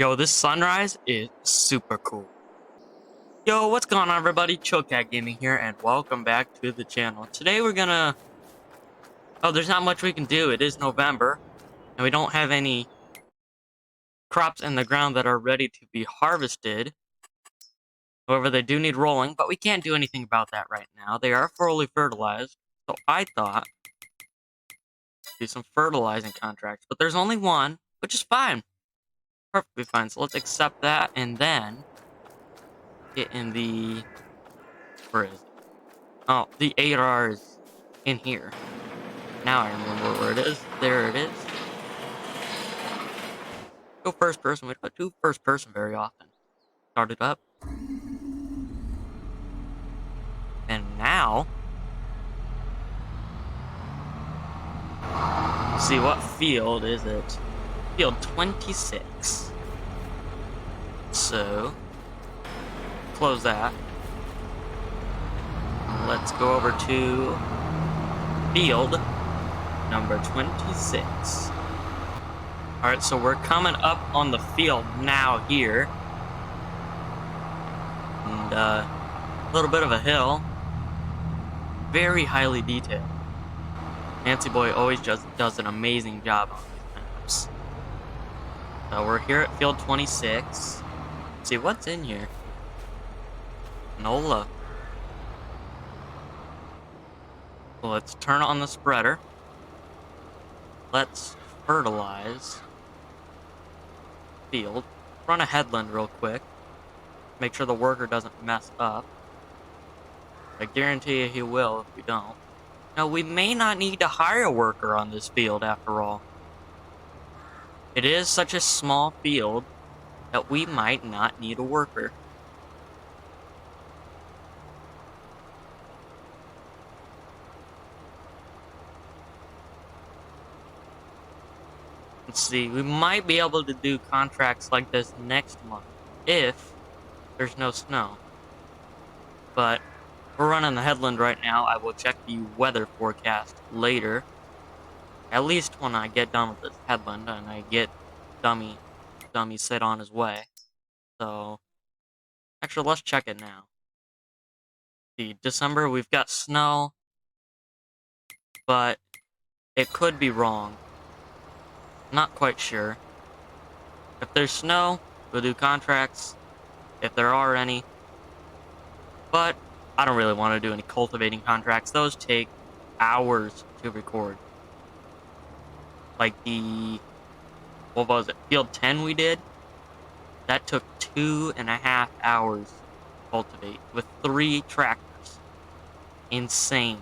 Yo, this sunrise is super cool. Yo, what's going on, everybody? Chillcat Gaming here, and welcome back to the channel. Today we're gonna... Oh, there's not much we can do. It is November, and we don't have any crops in the ground that are ready to be harvested. However, they do need rolling, but we can't do anything about that right now. They are fully fertilized, so I thought... do some fertilizing contracts, but there's only one, which is fine. Perfectly fine, so let's accept that, and then... get in the... where is it? Oh, the 8R is in here. Now I remember where it is. There it is. Go first person. We don't do first person very often. Start it up. And now... see, what field is it? Field 26. So... close that. Let's go over to field number 26. Alright, so we're coming up on the field now here. And a little bit of a hill. Very highly detailed. Nancy Boy always just does an amazing job on these maps. So we're here at field 26. Let's see what's in here. Nola. Let's turn on the spreader. Let's fertilize field. Run a headland real quick. Make sure the worker doesn't mess up. I guarantee you he will if we don't. Now, we may not need to hire a worker on this field after all. It is such a small field that we might not need a worker. Let's see, we might be able to do contracts like this next month if there's no snow. But we're running the headland right now. I will check the weather forecast later. At least when I get done with this headland and I get dummy set on his way. So, actually, let's check it now. See, December, we've got snow, but it could be wrong. Not quite sure. If there's snow, we'll do contracts, if there are any. But I don't really want to do any cultivating contracts. Those take hours to record. Like the, what was it, field 10 we did? That took 2.5 hours to cultivate with 3 tractors. Insane.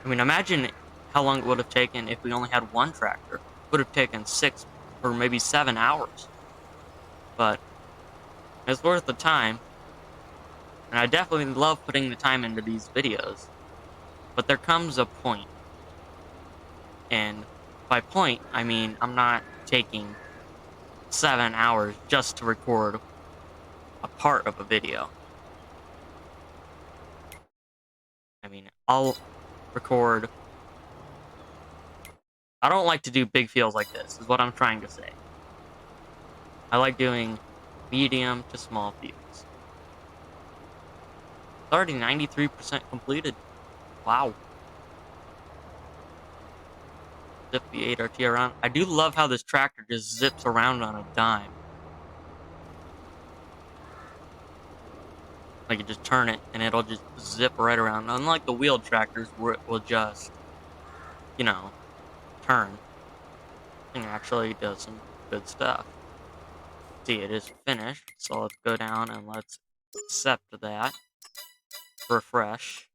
I mean, imagine how long it would have taken if we only had 1 tractor. It would have taken 6 or maybe 7 hours. But it's worth the time. And I definitely love putting the time into these videos. But there comes a point. And by point, I mean I'm not taking 7 hours just to record a part of a video. I mean, I'll record... I don't like to do big fields like this, is what I'm trying to say. I like doing medium to small fields. It's already 93% completed. Wow. Zip the 8RT around. I do love how this tractor just zips around on a dime. Like, you just turn it, and it'll just zip right around. Unlike the wheeled tractors, where it will just, you know, turn. And actually does some good stuff. See, it is finished, so let's go down and let's accept that. Refresh.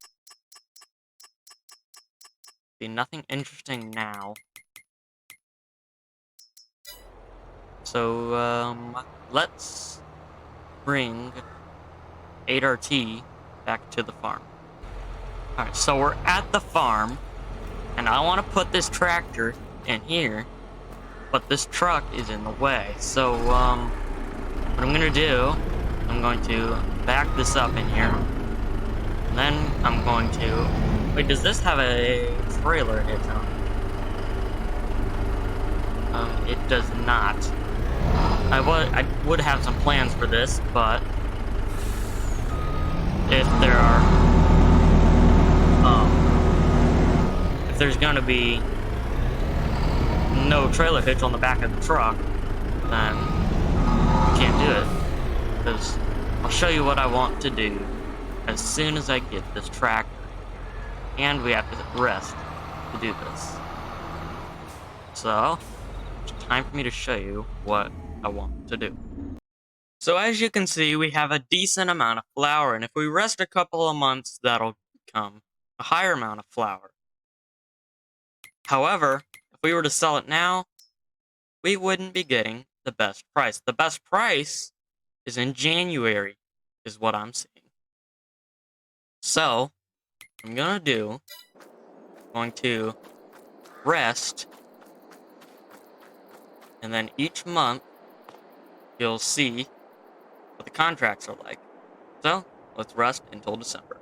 See, nothing interesting now. So, let's bring 8RT back to the farm. Alright, so we're at the farm, and I want to put this tractor in here, but this truck is in the way. So, what I'm going to do, I'm going to back this up in here. Then I'm going to... wait, does this have a trailer hitch on it? It does not. I would have some plans for this, but if there are, if there's gonna be no trailer hitch on the back of the truck, then we can't do it. Because I'll show you what I want to do as soon as I get this tractor. And we have to rest to do this. So, it's time for me to show you what I want to do. So as you can see, we have a decent amount of flour, and if we rest a couple of months, that'll become a higher amount of flour. However, if we were to sell it now, we wouldn't be getting the best price. The best price is in January, is what I'm saying. So, what I'm gonna do, I'm going to rest, and then each month, you'll see what the contracts are like. So, let's rest until December.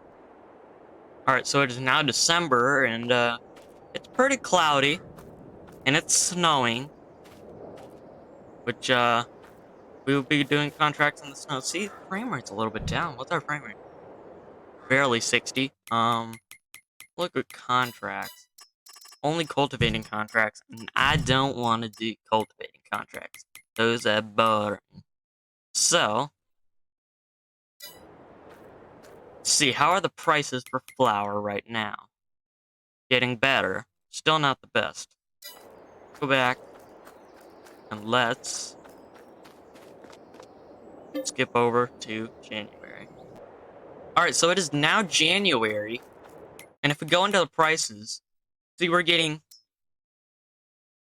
Alright, so it is now December, and it's pretty cloudy, and it's snowing, which we will be doing contracts in the snow. See, the frame rate's a little bit down. What's our frame rate? Barely 60. Look at contracts. Only cultivating contracts, and I don't want to do cultivating contracts. Those are boring. So, let's see, how are the prices for flour right now? Getting better. Still not the best. Go back, and let's skip over to January. Alright, so it is now January, and if we go into the prices, see, we're getting,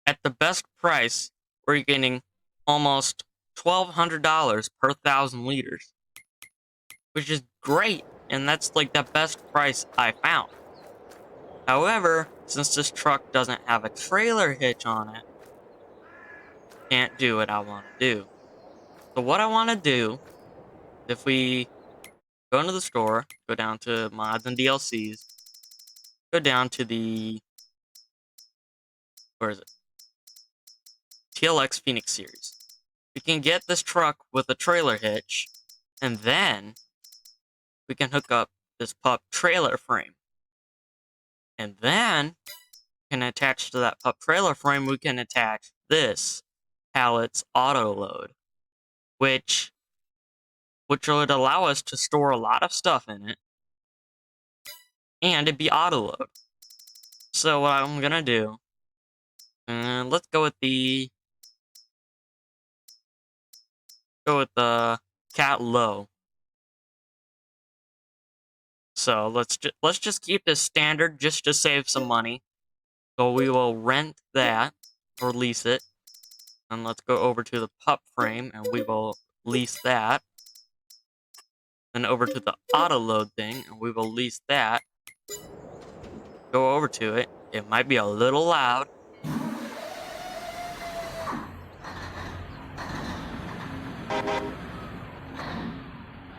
at the best price, we're getting almost $1,200 per 1,000 liters, which is great, and that's like the best price I found. However, since this truck doesn't have a trailer hitch on it, can't do what I want to do. So what I want to do, if we go into the store, go down to mods and DLCs, go down to the, where is it? TLX Phoenix Series. We can get this truck with a trailer hitch, and then we can hook up this pup trailer frame. And then, can attach to that pup trailer frame, we can attach this pallets auto load, which would allow us to store a lot of stuff in it, and it'd be auto load. So what I'm gonna do, let's go with the cat low. So let's just keep this standard just to save some money. So we will rent that or lease it. And let's go over to the pup frame and we will lease that. Then over to the auto load thing and we will lease that. Go over to it. It might be a little loud.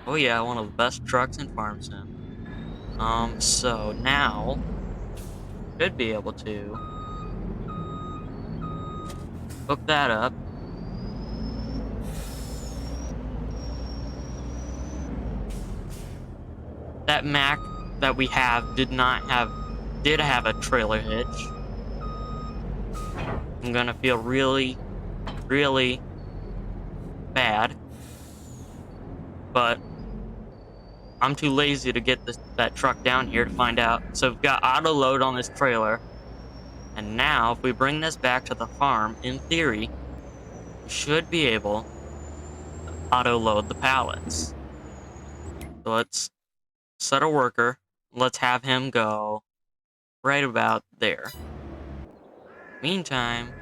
Oh yeah, one of the best trucks in Farm Sim. So now should be able to hook that up. That Mac that we have did have a trailer hitch. I'm gonna feel really, really bad, but I'm too lazy to get that truck down here to find out. So we've got auto load on this trailer, and now if we bring this back to the farm, in theory, we should be able to auto load the pallets. So let's set a worker. Let's have him go right about there. Meantime,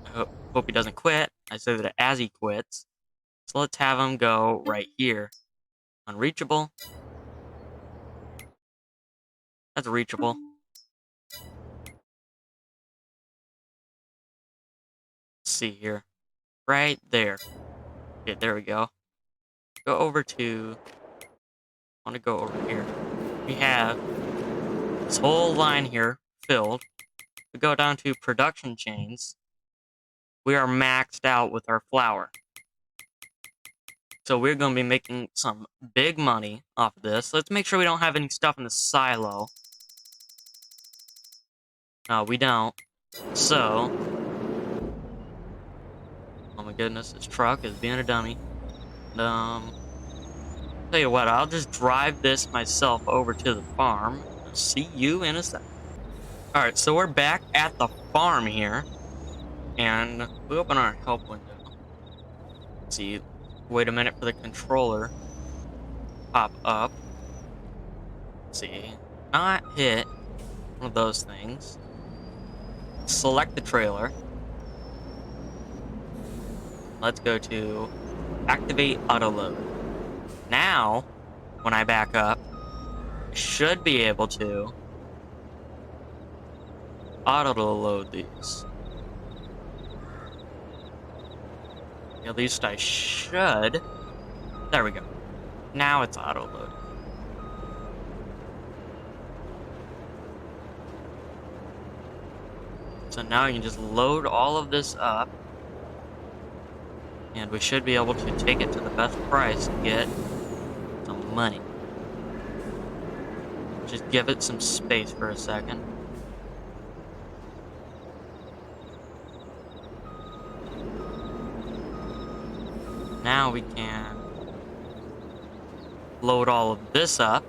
I hope he doesn't quit. I say that as he quits. So let's have him go right here. Unreachable. That's reachable. Let's see here. Right there. Okay, there we go. Go over to... I want to go over here. We have this whole line here filled. we go down to production chains, we are maxed out with our flour. So we're going to be making some big money off of this. Let's make sure we don't have any stuff in the silo. No, we don't. So, oh my goodness, this truck is being a dummy. Tell you what, I'll just drive this myself over to the farm. I'll see you in a second. Alright, so we're back at the farm here. And we open our help window. Let's see, wait a minute for the controller pop up. Let's see, not hit one of those things. Select the trailer. Let's go to activate auto load. Now, when I back up, I should be able to auto load these. At least I should. There we go. Now it's auto load. So now you can just load all of this up. And we should be able to take it to the best price and get some money. Just give it some space for a second. Now we can load all of this up.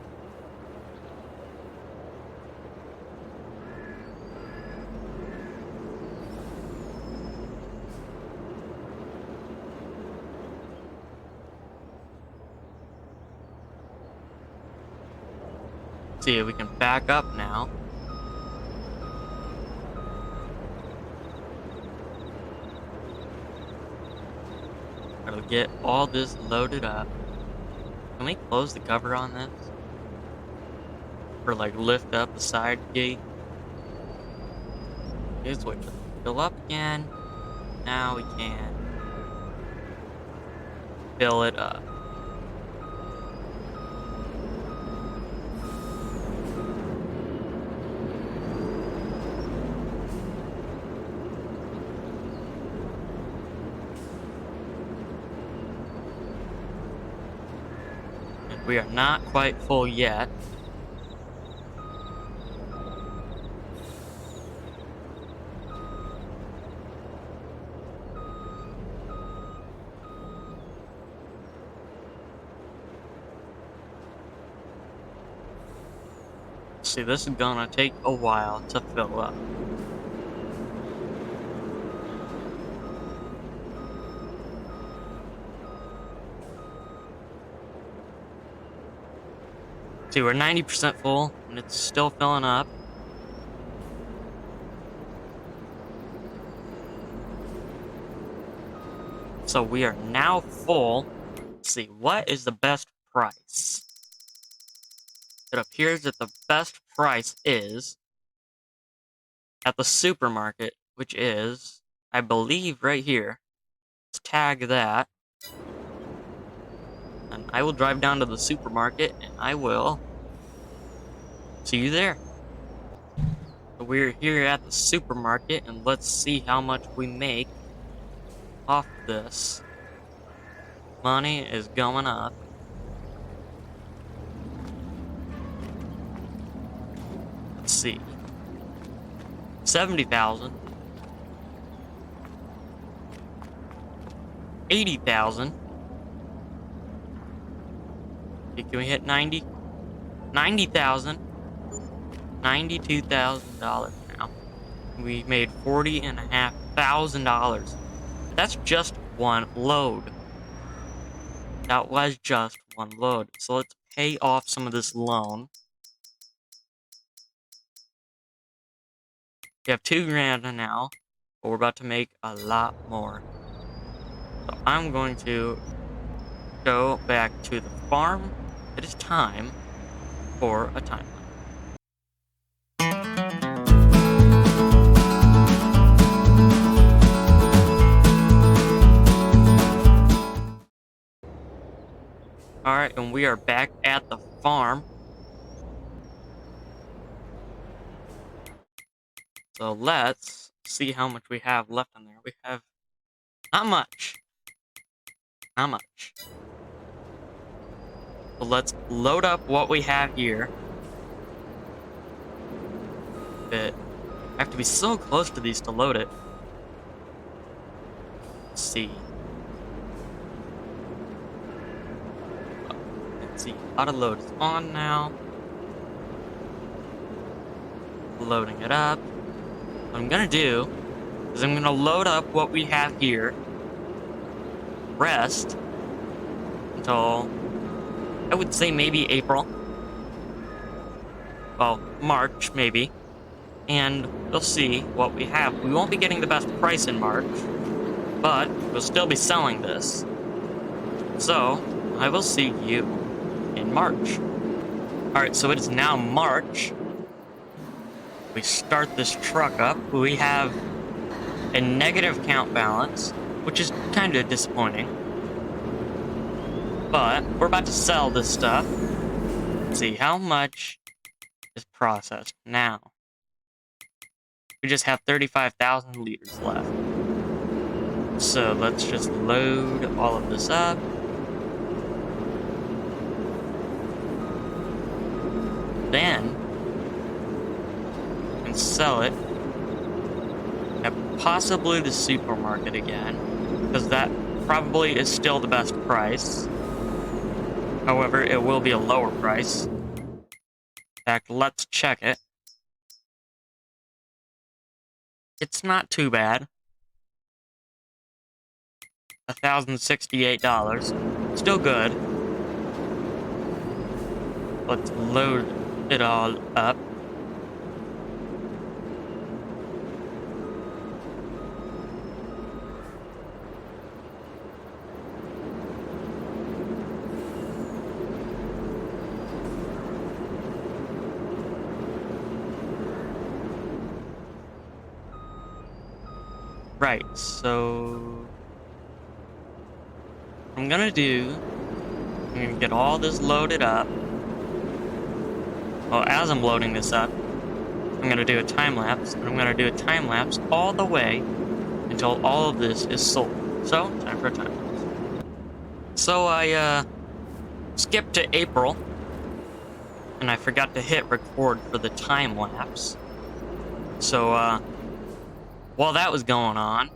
See, we can back up now. Gotta get all this loaded up. Can we close the cover on this? Or like lift up the side gate? Just wait for it to fill up again. Now we can fill it up. We are not quite full yet. See, this is gonna take a while to fill up. See, we're 90% full, and it's still filling up. So we are now full. Let's see, what is the best price? It appears that the best price is at the supermarket, which is, I believe, right here. Let's tag that. And I will drive down to the supermarket, and I will see you there. So we're here at the supermarket, and let's see how much we make off this. Money is going up. Let's see. 70,000. 80,000. Can we hit 90? 90,000. $92,000 now. We made $40,500. That's just one load. That was just one load. So let's pay off some of this loan. We have $2,000 now, but we're about to make a lot more. So I'm going to go back to the farm. It is time for a timeline. Alright, and we are back at the farm. So let's see how much we have left in there. We have not much. Not much. So let's load up what we have here. But I have to be so close to these to load it. Let's see. Let's see. Auto load is on now. Loading it up. What I'm gonna do is I'm gonna load up what we have here. Rest until I would say maybe April. Well, March maybe. And we'll see what we have. We won't be getting the best price in March, but we'll still be selling this. So, I will see you in March. Alright, so it is now March. We start this truck up. We have a negative count balance, which is kind of disappointing. But we're about to sell this stuff. Let's see how much is processed now. We just have 35,000 liters left. So let's just load all of this up. Then and sell it at possibly the supermarket again, because that probably is still the best price. However, it will be a lower price. In fact, let's check it. It's not too bad. $1,068. Still good. Let's load it all up. Right, so what I'm gonna do, I'm gonna get all this loaded up. Well, as I'm loading this up, I'm gonna do a time lapse, and I'm gonna do a time lapse all the way until all of this is sold. So, time for a time lapse. So I skipped to April, and I forgot to hit record for the time lapse. So while that was going on,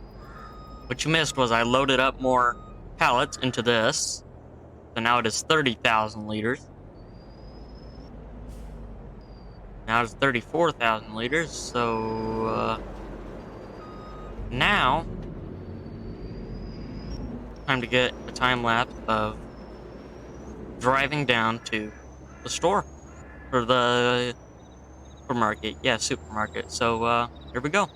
what you missed was I loaded up more pallets into this. So now it is 30,000 liters. Now it's 34,000 liters, so now time to get a time lapse of driving down to the store or the supermarket. Yeah, supermarket. So here we go.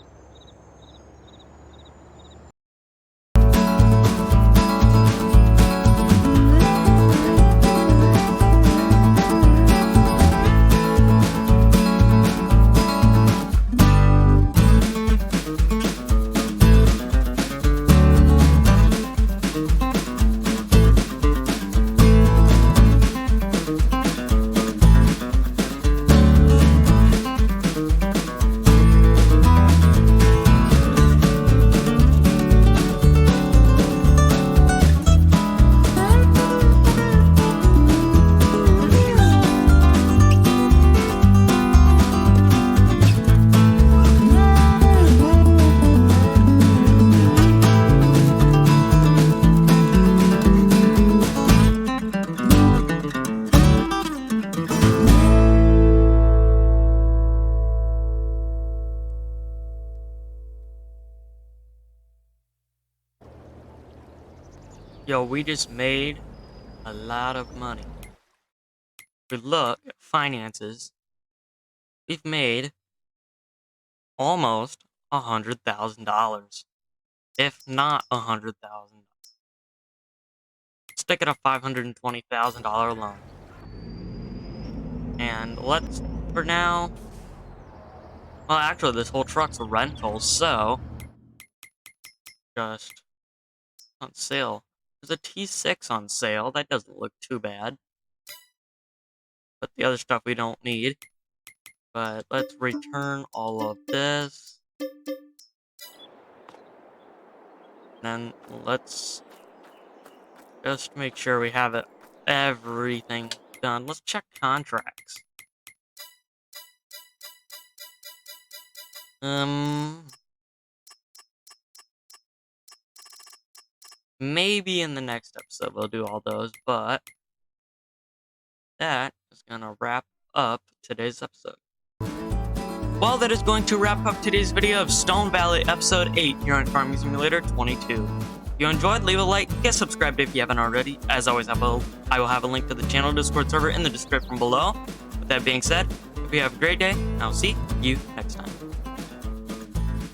Yo, we just made a lot of money. If we look at finances, we've made almost $100,000, if not $100,000. Stick it a $520,000 loan. And let's, for now, well, actually, this whole truck's a rental, so just on sale. There's a T6 on sale. That doesn't look too bad. But the other stuff we don't need. But let's return all of this. Then let's just make sure we have everything done. Let's check contracts. Maybe in the next episode we'll do all those, but that is gonna wrap up today's episode. Well, that is going to wrap up today's video of Stone Valley Episode 8 here on Farming Simulator 22. If you enjoyed, leave a like, get subscribed if you haven't already. As always, I will have a link to the channel Discord server in the description below. With that being said, hope you have a great day, and I'll see you next time.